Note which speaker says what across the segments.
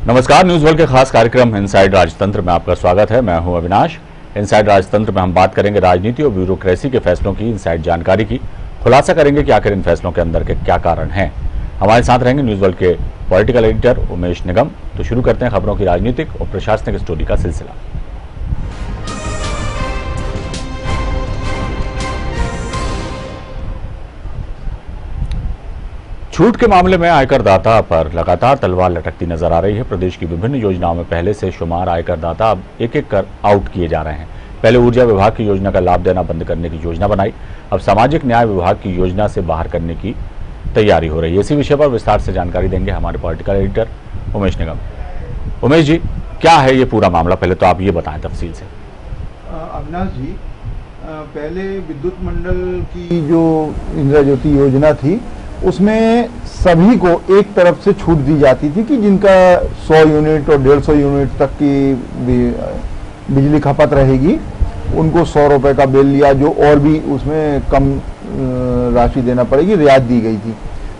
Speaker 1: नमस्कार, news world के खास कार्यक्रम इनसाइड राजतंत्र में आपका स्वागत है। मैं हूं अविनाश। इनसाइड राजतंत्र में हम बात करेंगे राजनीति और ब्यूरोक्रेसी के फैसलों की इनसाइड जानकारी की। खुलासा करेंगे कि आखिर इन फैसलों के अंदर के क्या कारण हैं। हमारे साथ रहेंगे न्यूज वर्ल्ड के पॉलिटिकल एडिटर उमेश निगम। तो शुरू करते हैं खबरों की राजनीतिक और प्रशासनिक स्टोरी का सिलसिला। छूट के मामले में आयकर दाता पर लगातार तलवार लटकती नजर आ रही है। प्रदेश की विभिन्न योजनाओं में पहले से शुमार आयकर दाता अब एक एक कर आउट किए जा रहे हैं। पहले ऊर्जा विभाग की योजना का लाभ देना बंद करने की योजना बनाई, अब सामाजिक न्याय विभाग की योजना से बाहर करने की तैयारी हो रही है। इसी विषय पर विस्तार से जानकारी देंगे हमारे पॉलिटिकल एडिटर उमेश निगम। उमेश जी, क्या है ये पूरा मामला, पहले तो आप ये बताएं तफसील से।
Speaker 2: अविनाश जी, पहले विद्युत मंडल की जो इंदिरा ज्योति योजना थी उसमें सभी को एक तरफ से छूट दी जाती थी कि जिनका 100 यूनिट और 150 यूनिट तक की बिजली खपत रहेगी उनको 100 रुपए का बिल या जो और भी उसमें कम राशि देना पड़ेगी, रियायत दी गई थी।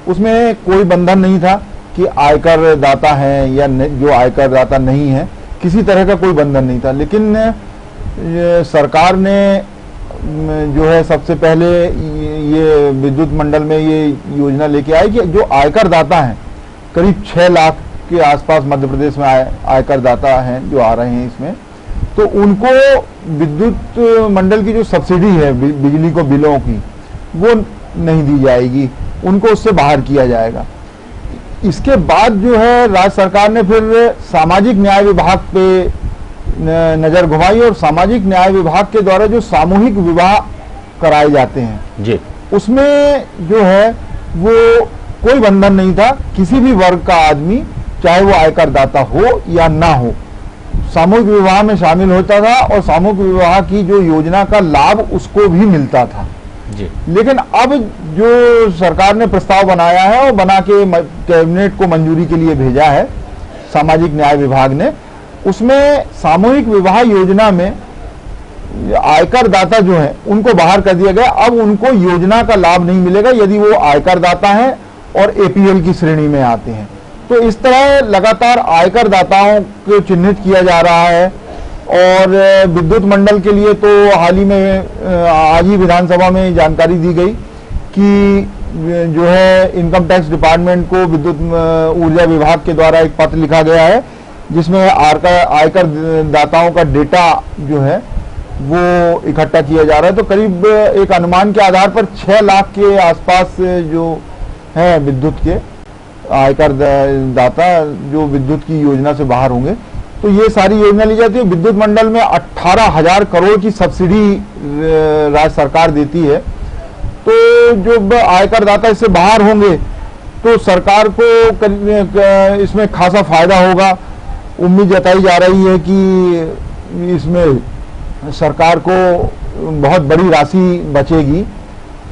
Speaker 2: उसमें कोई बंधन नहीं था कि आयकर दाता हैं या जो आयकर दाता नहीं है, किसी तरह का कोई बंधन नहीं था। लेकिन सरकार ने जो है सबसे पहले ये विद्युत मंडल में ये योजना लेके आई कि जो आयकर दाता हैं, करीब 6 लाख के आसपास मध्य प्रदेश में आयकर दाता हैं जो आ रहे हैं इसमें, तो उनको विद्युत मंडल की जो सब्सिडी है बिजली को बिलों की, वो नहीं दी जाएगी, उनको उससे बाहर किया जाएगा। इसके बाद जो है राज्य सरकार ने फिर सामाजिक न्याय विभाग पे नजर घुमाई और सामाजिक न्याय विभाग के द्वारा जो सामूहिक विवाह कराए जाते हैं
Speaker 1: जी,
Speaker 2: उसमें जो है वो कोई बंधन नहीं था। किसी भी वर्ग का आदमी, चाहे वो आयकर दाता हो या ना हो, सामूहिक विवाह में शामिल होता था और सामूहिक विवाह की जो योजना का लाभ उसको भी मिलता था
Speaker 1: जी।
Speaker 2: लेकिन अब जो सरकार ने प्रस्ताव बनाया है और बना के कैबिनेट को मंजूरी के लिए भेजा है सामाजिक न्याय विभाग ने, उसमें सामूहिक विवाह योजना में आयकर दाता जो है उनको बाहर कर दिया गया। अब उनको योजना का लाभ नहीं मिलेगा यदि वो आयकर दाता हैं और एपीएल की श्रेणी में आते हैं। तो इस तरह लगातार आयकर दाताओं को चिन्हित किया जा रहा है। और विद्युत मंडल के लिए तो हाल ही में आज ही विधानसभा में जानकारी दी गई कि जो है इनकम टैक्स डिपार्टमेंट को विद्युत ऊर्जा विभाग के द्वारा एक पत्र लिखा गया है जिसमें आयकर दाताओं का डेटा जो है वो इकट्ठा किया जा रहा है। तो करीब एक अनुमान के आधार पर 6 लाख के आसपास जो है विद्युत के आयकर दाता जो विद्युत की योजना से बाहर होंगे। तो ये सारी योजना ली जाती है। विद्युत मंडल में 18,000 करोड़ की सब्सिडी राज्य सरकार देती है। तो जो आयकर दाता इससे बाहर होंगे तो सरकार को इसमें खासा फायदा होगा। उम्मीद जताई जा रही है कि इसमें सरकार को बहुत बड़ी राशि बचेगी।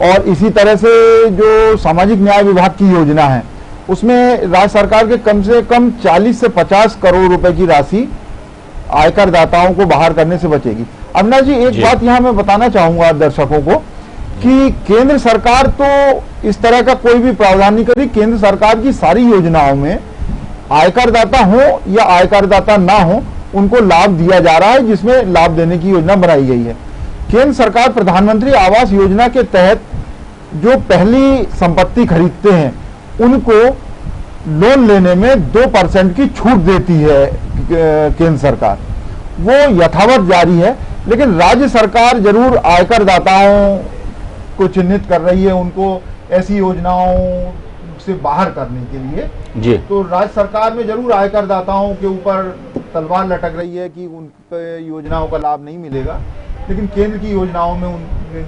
Speaker 2: और इसी तरह से जो सामाजिक न्याय विभाग की योजना है उसमें राज्य सरकार के कम से कम 40 से 50 करोड़ रुपए की राशि आयकर दाताओं को बाहर करने से बचेगी। अविनाश जी, एक बात यहां मैं बताना चाहूंगा दर्शकों को कि केंद्र सरकार तो इस तरह का कोई भी प्रावधान नहीं करी। केंद्र सरकार की सारी योजनाओं में आयकर दाता हो या आयकर दाता ना हो उनको लाभ दिया जा रहा है, जिसमें लाभ देने की योजना बनाई गई है। केंद्र सरकार प्रधानमंत्री आवास योजना के तहत जो पहली संपत्ति खरीदते हैं उनको लोन लेने में 2% की छूट देती है केंद्र सरकार, वो यथावत जारी है। लेकिन राज्य सरकार जरूर आयकर दाताओं को चिन्हित कर रही है उनको ऐसी योजनाओं से बाहर करने के लिए
Speaker 1: जी।
Speaker 2: तो राज्य सरकार में जरूर आयकर दाताओं के ऊपर तलवार लटक रही है कि उन योजनाओं का लाभ नहीं मिलेगा, लेकिन केंद्र की योजनाओं में उन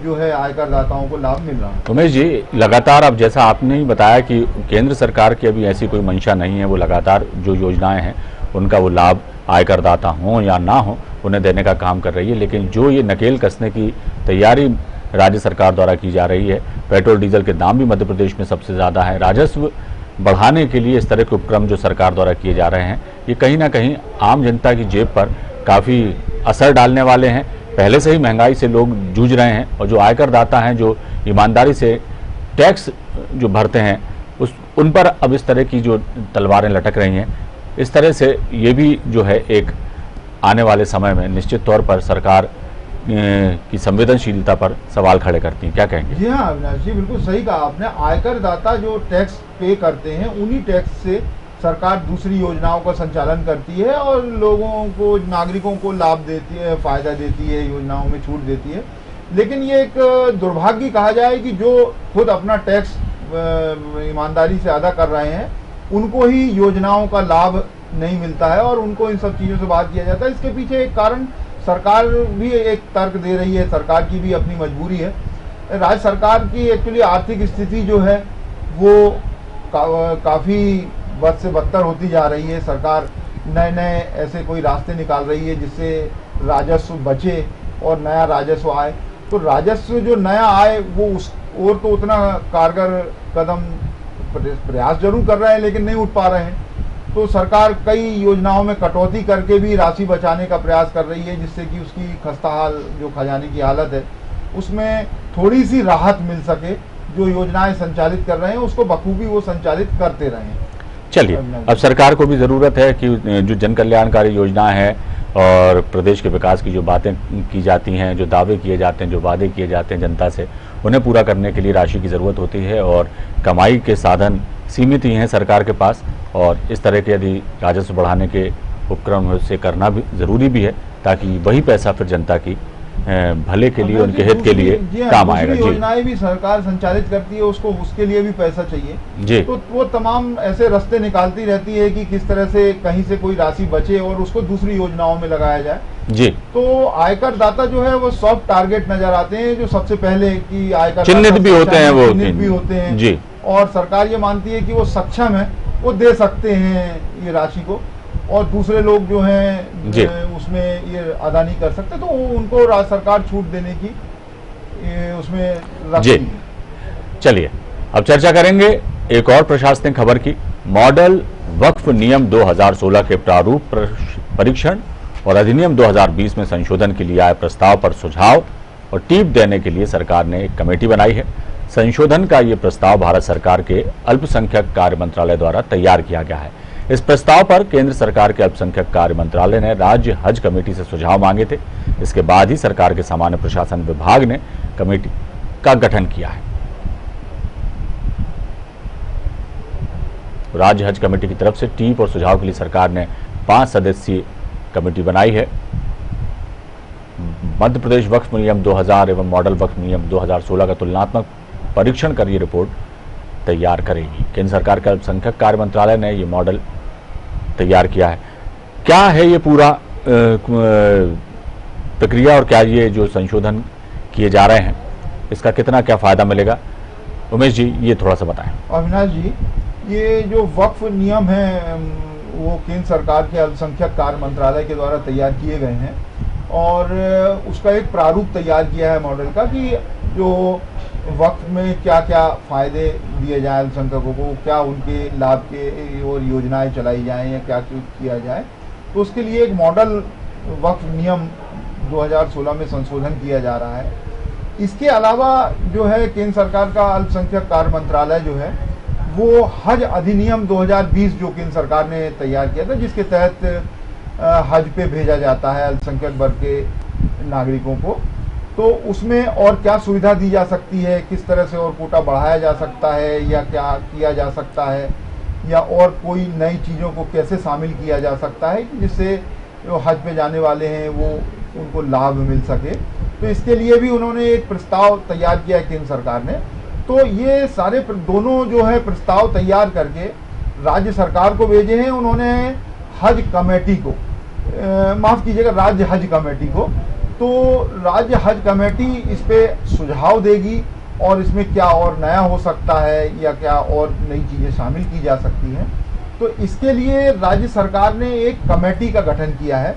Speaker 2: जो है आयकर दाताओं को लाभ मिल रहा है।
Speaker 1: उमेश जी, लगातार अब जैसा आपने ही बताया कि केंद्र सरकार की अभी ऐसी कोई मंशा नहीं है, वो लगातार जो योजनाएं हैं उनका वो लाभ आयकर दाता हों या ना हो उन्हें देने का काम कर रही है। लेकिन जो ये नकेल कसने की तैयारी राज्य सरकार द्वारा की जा रही है, पेट्रोल डीजल के दाम भी मध्य प्रदेश में सबसे ज़्यादा है, राजस्व बढ़ाने के लिए इस तरह के उपक्रम जो सरकार द्वारा किए जा रहे हैं ये कहीं ना कहीं आम जनता की जेब पर काफ़ी असर डालने वाले हैं। पहले से ही महंगाई से लोग जूझ रहे हैं और जो आयकर दाता हैं, जो ईमानदारी से टैक्स जो भरते हैं उन पर अब इस तरह की जो तलवारें लटक रही हैं, इस तरह से ये भी जो है एक आने वाले समय में निश्चित तौर पर सरकार की संवेदनशीलता पर सवाल खड़े करती हैं। क्या कहेंगे?
Speaker 2: जी हाँ अविनाश जी, बिल्कुल सही कहा आपने। आयकर दाता जो टैक्स पे करते हैं, उन्हीं टैक्स से सरकार दूसरी योजनाओं का संचालन करती है और लोगों को, नागरिकों को लाभ देती है, फायदा देती है, योजनाओं में छूट देती है। लेकिन ये एक दुर्भाग्य कहा जाए कि जो खुद अपना टैक्स ईमानदारी से अदा कर रहे हैं, उनको ही योजनाओं का लाभ नहीं मिलता है और उनको इन सब चीज़ों से बात किया जाता है। इसके पीछे एक कारण सरकार भी एक तर्क दे रही है, सरकार की भी अपनी मजबूरी है। राज्य सरकार की एक्चुअली आर्थिक स्थिति जो है वो काफ़ी बद से बदतर होती जा रही है। सरकार नए नए ऐसे कोई रास्ते निकाल रही है जिससे राजस्व बचे और नया राजस्व आए। तो राजस्व जो नया आए वो उस और तो उतना कारगर कदम प्रयास जरूर कर रहे हैं लेकिन नहीं उठ पा रहे हैं। तो सरकार कई योजनाओं में कटौती करके भी राशि बचाने का प्रयास कर रही है, जिससे कि उसकी खस्ताहाल जो खजाने की हालत है उसमें थोड़ी सी राहत मिल सके। जो योजनाएं संचालित कर रहे हैं उसको बखूबी वो संचालित करते रहें।
Speaker 1: चलिए, अब सरकार को भी ज़रूरत है कि जो जन कल्याणकारी योजनाएं हैं और प्रदेश के विकास की जो बातें की जाती हैं, जो दावे किए जाते हैं, जो वादे किए जाते हैं जनता से, उन्हें पूरा करने के लिए राशि की ज़रूरत होती है और कमाई के साधन सीमित ही हैं सरकार के पास। और इस तरह के यदि राजस्व बढ़ाने के उपक्रम से करना भी ज़रूरी भी है ताकि वही पैसा फिर जनता की भले के लिए, उनके हित के लिए काम आएगा। जी,
Speaker 2: योजनाएं भी सरकार संचालित करती है, उसको उसके लिए भी पैसा चाहिए
Speaker 1: जी।
Speaker 2: तो वो तमाम ऐसे रास्ते निकालती रहती है कि किस तरह से कहीं से कोई राशि बचे और उसको दूसरी योजनाओं में लगाया जाए।
Speaker 1: जी,
Speaker 2: तो आयकर दाता जो है वो सॉफ्ट टारगेट नजर आते हैं, जो सबसे पहले कि आयकर
Speaker 1: चिन्हित भी होते हैं, वो
Speaker 2: चिन्हित भी होते हैं
Speaker 1: जी।
Speaker 2: और सरकार ये मानती है कि वो सक्षम है, वो दे सकते हैं ये राशि को, और दूसरे लोग जो हैं उसमें ये अदा नहीं कर सकते, तो उनको सरकार छूट देने की उसमें रखती है।
Speaker 1: चलिए, अब चर्चा करेंगे एक और प्रशासनिक खबर की। मॉडल वक्फ नियम 2016 के प्रारूप परीक्षण और अधिनियम 2020 में संशोधन के लिए आए प्रस्ताव पर सुझाव और टीप देने के लिए सरकार ने एक कमेटी बनाई है। संशोधन का ये प्रस्ताव भारत सरकार के अल्पसंख्यक कार्य मंत्रालय द्वारा तैयार किया गया है। इस प्रस्ताव पर केंद्र सरकार के अल्पसंख्यक कार्य मंत्रालय ने राज्य हज कमेटी से सुझाव मांगे थे। इसके बाद ही सरकार के सामान्य प्रशासन विभाग ने कमेटी का गठन किया है। राज्य हज कमेटी की तरफ से टीप और सुझाव के लिए सरकार ने 5 सदस्यीय कमेटी बनाई है। मध्य प्रदेश वक्फ नियम 2000 एवं मॉडल वक्फ नियम 2016 का तुलनात्मक परीक्षण कर ये रिपोर्ट तैयार करेगी। केंद्र सरकार के अल्पसंख्यक कार्य मंत्रालय ने ये मॉडल तैयार किया है। क्या है ये पूरा प्रक्रिया और क्या ये जो संशोधन किए जा रहे हैं इसका कितना क्या फायदा मिलेगा? उमेश जी, ये थोड़ा सा बताएं।
Speaker 2: अविनाश जी, ये जो वक्फ नियम है वो केंद्र सरकार के अल्पसंख्यक कार्य मंत्रालय के द्वारा तैयार किए गए हैं और उसका एक प्रारूप तैयार किया है मॉडल का कि जो वक्फ में क्या क्या फायदे दिए जाए अल्पसंख्यकों को, क्या उनके लाभ के और योजनाएं चलाई जाएं या क्या किया जाए। तो उसके लिए एक मॉडल वक्फ नियम 2016 में संशोधन किया जा रहा है। इसके अलावा जो है केंद्र सरकार का अल्पसंख्यक कार्य मंत्रालय जो है वो हज अधिनियम 2020 जो केंद्र सरकार ने तैयार किया था, जिसके तहत हज पे भेजा जाता है अल्पसंख्यक वर्ग के नागरिकों को, तो उसमें और क्या सुविधा दी जा सकती है, किस तरह से और कोटा बढ़ाया जा सकता है या क्या किया जा सकता है, या और कोई नई चीज़ों को कैसे शामिल किया जा सकता है जिससे जो हज पे जाने वाले हैं वो उनको लाभ मिल सके। तो इसके लिए भी उन्होंने एक प्रस्ताव तैयार किया है केंद्र सरकार ने। तो ये सारे दोनों जो है प्रस्ताव तैयार करके राज्य सरकार को भेजे हैं उन्होंने, हज कमेटी को, माफ़ कीजिएगा, राज्य हज कमेटी को। तो राज्य हज कमेटी इस पे सुझाव देगी और इसमें क्या और नया हो सकता है या क्या और नई चीज़ें शामिल की जा सकती हैं। तो इसके लिए राज्य सरकार ने एक कमेटी का गठन किया है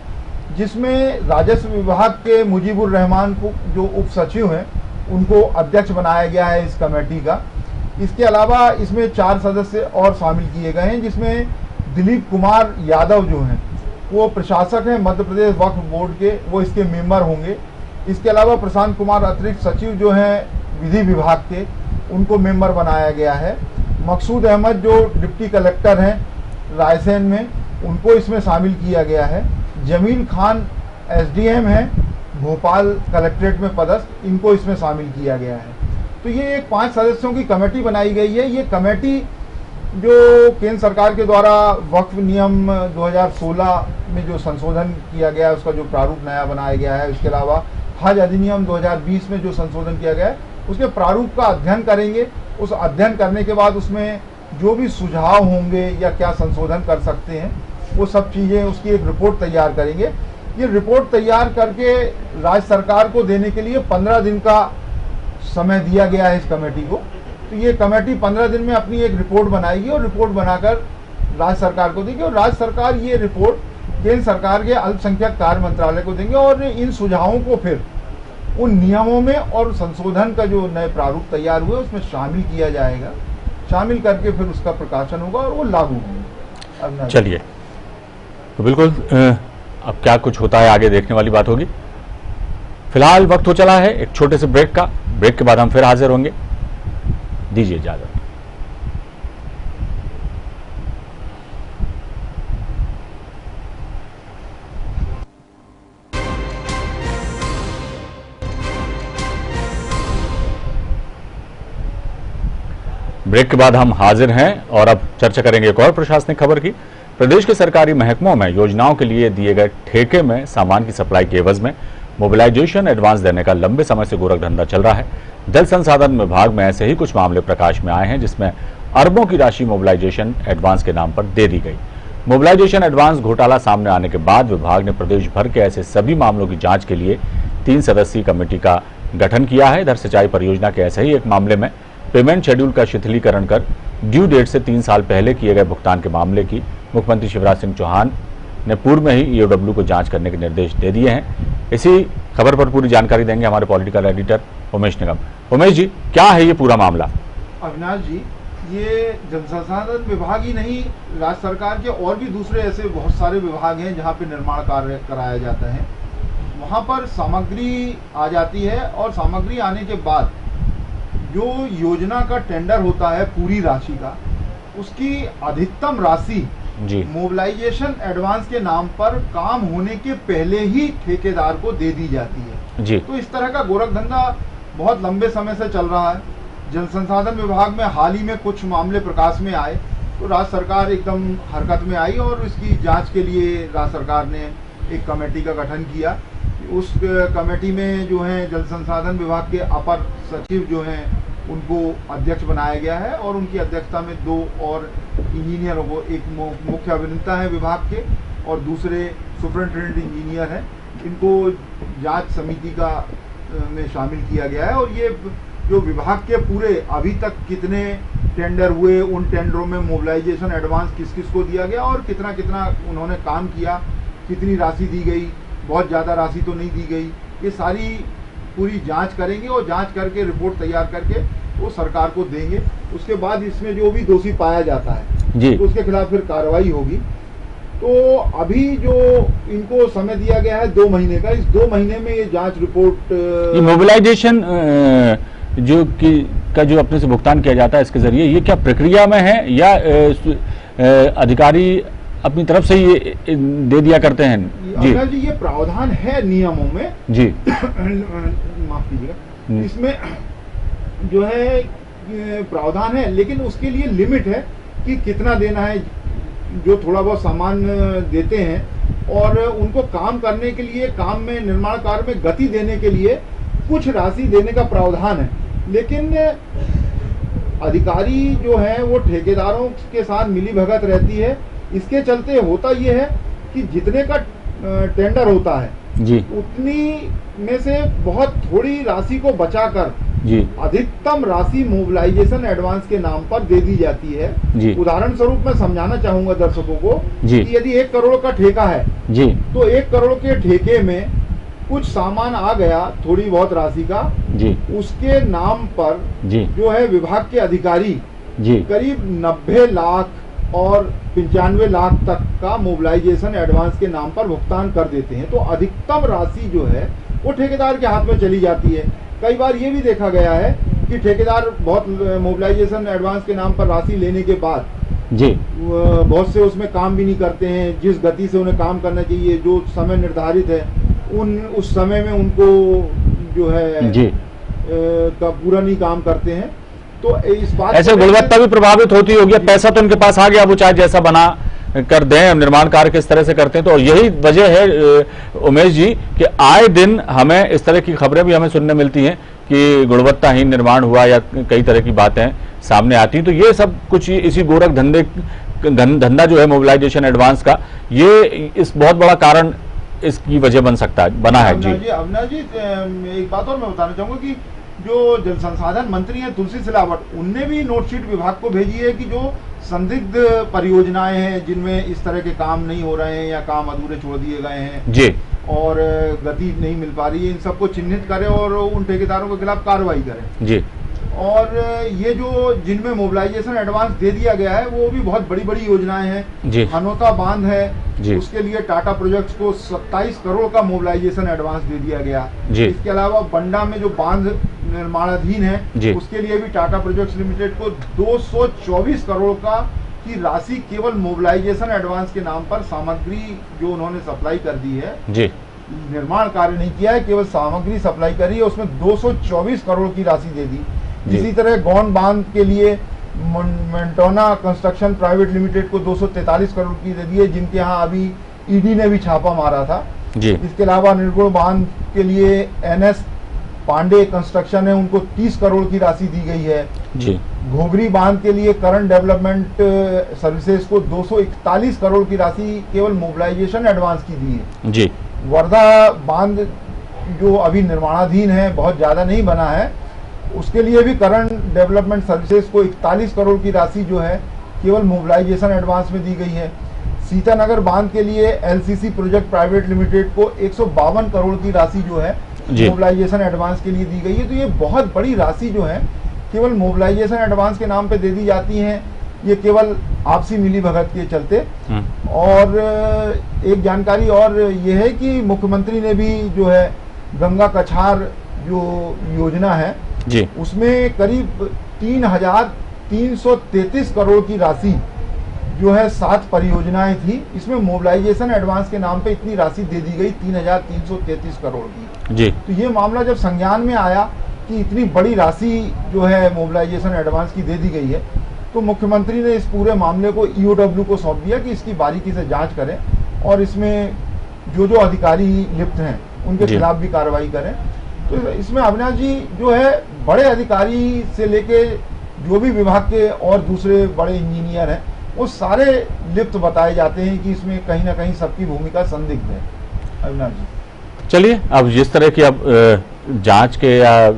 Speaker 2: जिसमें राजस्व विभाग के मुजीबुर रहमान को जो उप सचिव हैं उनको अध्यक्ष बनाया गया है इस कमेटी का। इसके अलावा इसमें 4 सदस्य और शामिल किए गए हैं जिसमें दिलीप कुमार यादव जो हैं वो प्रशासक हैं मध्य प्रदेश वक्फ बोर्ड के, वो इसके मेंबर होंगे। इसके अलावा प्रशांत कुमार अतिरिक्त सचिव जो हैं विधि विभाग के, उनको मेंबर बनाया गया है। मकसूद अहमद जो डिप्टी कलेक्टर हैं रायसेन में, उनको इसमें शामिल किया गया है। जमील खान एसडीएम है भोपाल कलेक्ट्रेट में पदस्थ, इनको इसमें शामिल किया गया है। तो ये एक 5 सदस्यों की कमेटी बनाई गई है। ये कमेटी जो केंद्र सरकार के द्वारा वक्फ नियम 2016 में जो संशोधन किया गया है, उसका जो प्रारूप नया बनाया गया है, उसके अलावा हज अधिनियम 2020 में जो संशोधन किया गया है, उसके प्रारूप का अध्ययन करेंगे। उस अध्ययन करने के बाद उसमें जो भी सुझाव होंगे या क्या संशोधन कर सकते हैं, वो सब चीज़ें, उसकी एक रिपोर्ट तैयार करेंगे। ये रिपोर्ट तैयार करके राज्य सरकार को देने के लिए 15 दिन का समय दिया गया है इस कमेटी को। तो ये कमेटी 15 दिन में अपनी एक रिपोर्ट बनाएगी और रिपोर्ट बनाकर राज्य सरकार को देगी, और राज्य सरकार ये रिपोर्ट केंद्र सरकार के अल्पसंख्यक कार्य मंत्रालय को देंगे, और इन सुझावों को फिर उन नियमों में और संशोधन का जो नए प्रारूप तैयार हुए उसमें शामिल किया जाएगा। शामिल करके फिर उसका प्रकाशन होगा और वो लागू होगा।
Speaker 1: चलिए, तो बिल्कुल अब क्या कुछ होता है आगे देखने वाली बात होगी। फिलहाल वक्त हो चला है एक छोटे से ब्रेक का। ब्रेक के बाद हम फिर हाजिर होंगे। दीजिए इजाजत। ब्रेक के बाद हम हाजिर हैं और अब चर्चा करेंगे एक और प्रशासनिक खबर की। प्रदेश के सरकारी महकमों में योजनाओं के लिए दिए गए ठेके में सामान की सप्लाई के एवज में मोबिलाइजेशन एडवांस देने का लंबे समय से गोरख धंधा चल रहा है। जल संसाधन विभाग में ऐसे ही कुछ मामले प्रकाश में आए हैं जिसमें अरबों की राशि मोबिलाइजेशन एडवांस के नाम पर दे दी गई। मोबिलाइजेशन एडवांस घोटाला सामने आने के बाद विभाग ने प्रदेश भर के ऐसे सभी मामलों की जांच के लिए 3 सदस्यीय कमेटी का गठन किया है। इधर सिंचाई परियोजना के ऐसे ही एक मामले में पेमेंट शेड्यूल का शिथिलीकरण कर ड्यू डेट से 3 साल पहले किए गए भुगतान के मामले की मुख्यमंत्री शिवराज सिंह चौहान ने पूर्व में ही ईओडब्ल्यू को जांच करने के निर्देश दे दिए हैं। इसी खबर पर पूरी जानकारी देंगे हमारे पॉलिटिकल एडिटर उमेश निगम। उमेश जी, क्या है ये पूरा मामला?
Speaker 2: अविनाश जी, ये जल संसाधन विभाग ही नहीं, राज्य सरकार के और भी दूसरे ऐसे बहुत सारे विभाग हैं जहाँ पे निर्माण कार्य कराया जाता है। वहाँ पर सामग्री आ जाती है और सामग्री आने के बाद जो योजना का टेंडर होता है पूरी राशि का, उसकी अधिकतम राशि मोबिलाइजेशन एडवांस के नाम पर काम होने के पहले ही ठेकेदार को दे दी जाती है जी। तो इस तरह का गोरख धंधा बहुत लंबे समय से चल रहा है। जल संसाधन विभाग में हाल ही में कुछ मामले प्रकाश में आए तो राज्य सरकार एकदम हरकत में आई और इसकी जांच के लिए राज्य सरकार ने एक कमेटी का गठन किया। उस कमेटी में जो है जल संसाधन विभाग के अपर सचिव जो हैं उनको अध्यक्ष बनाया गया है और उनकी अध्यक्षता में 2 और इंजीनियरों को, एक मुख्य अभियंता है विभाग के और दूसरे सुपरिटेंडेंट इंजीनियर हैं, इनको जांच समिति का में शामिल किया गया है। और ये जो विभाग के पूरे अभी तक कितने टेंडर हुए, उन टेंडरों में मोबिलाइजेशन एडवांस किस किस को दिया गया और कितना कितना उन्होंने काम किया, कितनी राशि दी गई, बहुत ज़्यादा राशि तो नहीं दी गई, ये सारी पूरी जांच करेंगे और जांच करके रिपोर्ट तैयार करके वो सरकार को देंगे। उसके बाद इसमें जो भी दोषी पाया जाता है जी, तो उसके खिलाफ फिर कार्रवाई होगी। तो अभी जो इनको समय दिया गया है 2 महीने का, इस 2 महीने में ये जांच रिपोर्ट,
Speaker 1: ये मोबिलाइजेशन जो अपने से भुगतान किया जाता है इसके जरिए, ये क्या प्रक्रिया में है या अधिकारी अपनी तरफ से ये दे दिया करते हैं?
Speaker 2: जी, ये प्रावधान है नियमों में जी माफ कीजिएगा, इसमें जो है प्रावधान है, लेकिन उसके लिए लिमिट है कि कितना देना है। जो थोड़ा बहुत सामान देते हैं और उनको काम करने के लिए, काम में निर्माण कार्य में गति देने के लिए कुछ राशि देने का प्रावधान है, लेकिन अधिकारी जो है वो ठेकेदारों के साथ मिलीभगत रहती है। इसके चलते होता ये है कि जितने का टेंडर होता है जी, उतनी में से बहुत थोड़ी राशि को बचाकर जी अधिकतम राशि मोबिलाइजेशन एडवांस के नाम पर दे दी जाती है जी। उदाहरण स्वरूप मैं समझाना चाहूंगा दर्शकों को जी, कि यदि 1 करोड़ का ठेका है जी, तो 1 करोड़ के ठेके में कुछ सामान आ गया थोड़ी बहुत राशि का जी, उसके नाम पर जी जो है विभाग के अधिकारी जी करीब 90 लाख और 95 लाख तक का मोबिलाइजेशन एडवांस के नाम पर भुगतान कर देते हैं। तो अधिकतम राशि जो है वो ठेकेदार के हाथ में चली जाती है। कई बार ये भी देखा गया है कि ठेकेदार बहुत मोबिलाइजेशन एडवांस के नाम पर राशि लेने के बाद
Speaker 1: जी।
Speaker 2: बहुत से उसमें काम भी नहीं करते हैं जिस गति से उन्हें काम करना चाहिए, जो समय निर्धारित है उस समय में उनको जो है
Speaker 1: जी
Speaker 2: का पूरा नहीं काम करते हैं। तो इस बात
Speaker 1: ऐसे गुणवत्ता भी प्रभावित होती होगी। पैसा तो उनके पास आ गया, वो चाहे जैसा बना कर दें, निर्माण कार्य किस तरह से करते हैं। तो यही वजह है उमेश जी कि आए दिन हमें इस तरह की खबरें भी हमें सुनने मिलती हैं कि गुणवत्ताहीन निर्माण हुआ या कई तरह की बातें सामने आती हैं। तो ये सब कुछ इसी गोरख धंधा जो है मोबिलाइजेशन एडवांस का, ये इस बहुत बड़ा कारण इसकी वजह बना है। जी
Speaker 2: अविनाश जी, एक बात और मैं बताना चाहूंगा कि जो जल संसाधन मंत्री हैं तुलसी सिलावट, उनने भी नोटशीट विभाग को भेजी है कि जो संदिग्ध परियोजनाएं हैं जिनमें इस तरह के काम नहीं हो रहे हैं या काम अधूरे छोड़ दिए गए हैं
Speaker 1: जी
Speaker 2: और गति नहीं मिल पा रही है, इन सबको चिन्हित करें और उन ठेकेदारों के खिलाफ कार्रवाई करें।
Speaker 1: जी
Speaker 2: और ये जो जिनमें मोबिलाइजेशन एडवांस दे दिया गया है वो भी बहुत बड़ी बड़ी योजनाएं हैं।
Speaker 1: जी
Speaker 2: हनोता बांध है
Speaker 1: जी,
Speaker 2: उसके लिए टाटा प्रोजेक्ट्स को 27 करोड़ का मोबिलाइजेशन एडवांस दे दिया गया।
Speaker 1: जी।
Speaker 2: इसके अलावा बंडा में जो बांध निर्माणाधीन है उसके लिए भी टाटा प्रोजेक्ट्स लिमिटेड को 224 करोड़ का की राशि केवल मोबिलाइजेशन एडवांस के नाम पर सामग्री जो उन्होंने सप्लाई कर दी है,
Speaker 1: जी
Speaker 2: निर्माण कार्य नहीं किया है, केवल सामग्री सप्लाई करी है, उसमें 224 करोड़ की राशि दे दी। इसी तरह गौन बांध के लिए मेंटोना कंस्ट्रक्शन प्राइवेट लिमिटेड को 243 करोड़ की दे दी है, जिनके यहाँ अभी ईडी ने भी छापा मारा था।
Speaker 1: जी।
Speaker 2: इसके अलावा निर्गुण बांध के लिए एनएस पांडे कंस्ट्रक्शन है, उनको 30 करोड़ की राशि दी गई है।
Speaker 1: जी।
Speaker 2: घोघरी बांध के लिए करंट डेवलपमेंट सर्विसेज को 241 करोड़ की राशि केवल मोबिलाइजेशन एडवांस की दी है।
Speaker 1: जी।
Speaker 2: वर्धा बांध जो अभी निर्माणाधीन है, बहुत ज्यादा नहीं बना है, उसके लिए भी करंट डेवलपमेंट सर्विसेज को 41 करोड़ की राशि जो है केवल मोबिलाइजेशन एडवांस में दी गई है। सीतानगर बांध के लिए एलसीसी प्रोजेक्ट प्राइवेट लिमिटेड को 152 करोड़ की राशि जो है मोबिलाइजेशन एडवांस के लिए दी गई है। तो ये बहुत बड़ी राशि जो है केवल मोबिलाइजेशन एडवांस के नाम पे दे दी जाती है, ये केवल आपसी मिली भगत के चलते। और एक जानकारी और ये है कि मुख्यमंत्री ने भी जो है गंगा कछार जो योजना है
Speaker 1: जी,
Speaker 2: उसमें करीब 3,333 करोड़ की राशि जो है 7 परियोजनाएं थी, इसमें मोबिलाइजेशन एडवांस के नाम पे इतनी राशि दे दी गई 3,333 करोड़ की। जी। तो ये मामला जब संज्ञान में आया कि इतनी बड़ी राशि जो है मोबिलाइजेशन एडवांस की दे दी गई है, तो मुख्यमंत्री ने इस पूरे मामले को ईओडब्ल्यू को सौंप दिया कि इसकी बारीकी से जांच करें और इसमें जो जो अधिकारी लिप्त हैं उनके खिलाफ भी कार्रवाई करें। तो इसमें अविनाश जी जो है बड़े अधिकारी से लेके जो भी विभाग के और दूसरे बड़े इंजीनियर हैं वो सारे लिप्त बताए जाते हैं कि इसमें कहीं ना कहीं सबकी भूमिका संदिग्ध है। अविनाश जी
Speaker 1: चलिए, अब जिस तरह की अब जांच के या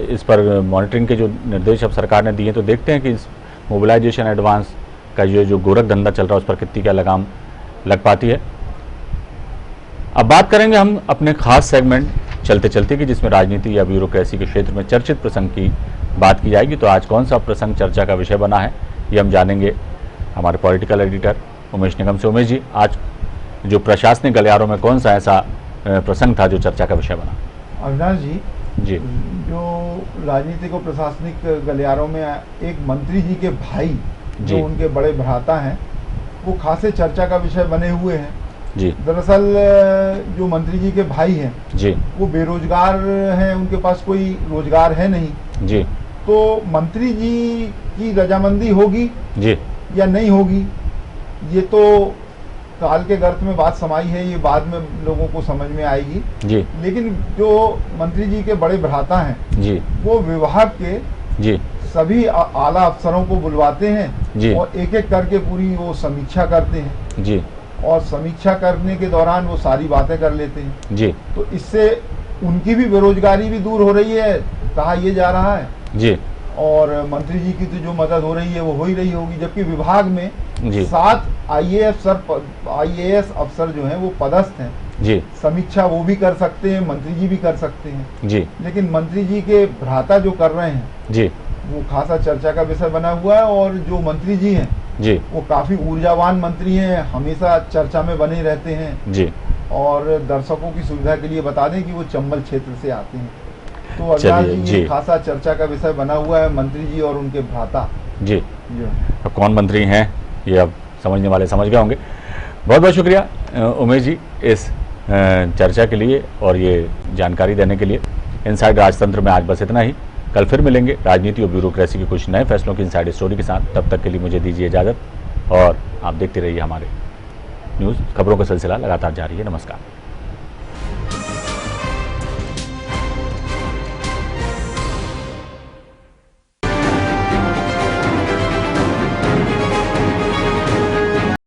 Speaker 1: इस पर मॉनिटरिंग के जो निर्देश अब सरकार ने दिए, तो देखते हैं कि इस मोबिलाइजेशन एडवांस का जो गोरख धंधा चल रहा है उस पर कितनी क्या लगाम लग पाती है। अब बात करेंगे हम अपने खास सेगमेंट चलते चलते कि जिसमें राजनीति या ब्यूरोक्रेसी के क्षेत्र में चर्चित प्रसंग की बात की जाएगी। तो आज कौन सा प्रसंग चर्चा का विषय बना है ये हम जानेंगे हमारे पॉलिटिकल एडिटर उमेश निगम से। उमेश जी, आज जो प्रशासनिक गलियारों में कौन सा ऐसा प्रसंग था जो चर्चा का विषय बना?
Speaker 2: अविनाश जी
Speaker 1: जी,
Speaker 2: जो राजनीतिक और प्रशासनिक गलियारों में एक मंत्री जी के भाई जो उनके बड़े भ्राता हैं वो खासे चर्चा का विषय बने हुए हैं। जी। दरअसल जो मंत्री जी के भाई हैं जी वो बेरोजगार हैं, उनके पास कोई रोजगार है नहीं जी। तो मंत्री जी की रजामंदी होगी जी या नहीं होगी ये तो काल के गर्त में बात समाई है, ये बाद में लोगों को समझ में आएगी जी। लेकिन जो मंत्री जी के बड़े भ्राता हैं जी वो विभाग के जी सभी आला अफसरों को बुलवाते हैं जी और एक एक करके पूरी वो समीक्षा करते हैं जी और समीक्षा करने के दौरान वो सारी बातें कर लेते हैं जी। तो इससे उनकी भी बेरोजगारी भी दूर हो रही है, कहा यह जा रहा है जी, और मंत्री जी की तो जो मदद हो रही है वो हो ही रही होगी। जबकि विभाग में 7 आईएएस अफसर जो हैं वो पदस्थ हैं जी, समीक्षा वो भी कर सकते हैं, मंत्री जी भी कर सकते हैं जी। लेकिन मंत्री जी के भ्राता जो कर रहे हैं जी वो खासा चर्चा का विषय बना हुआ है। और जो मंत्री जी हैं जी वो काफी ऊर्जावान मंत्री हैं, हमेशा चर्चा में बने रहते हैं जी। और दर्शकों की सुविधा के लिए बता दें कि वो चंबल क्षेत्र से आते हैं। तो अविनाश जी खासा चर्चा का विषय बना हुआ है मंत्री जी और उनके भ्राता
Speaker 1: जी,
Speaker 2: जी।
Speaker 1: अब कौन मंत्री हैं ये अब समझने वाले समझ गए होंगे। बहुत बहुत शुक्रिया उमेश जी इस चर्चा के लिए और ये जानकारी देने के लिए। इनसाइड राजतंत्र में आज बस इतना ही। कल फिर मिलेंगे राजनीति और ब्यूरोक्रेसी के कुछ नए फैसलों की इनसाइड स्टोरी के साथ। तब तक के लिए मुझे दीजिए इजाज़त और आप देखते रहिए हमारे न्यूज़। खबरों का सिलसिला लगातार जारी है। नमस्कार।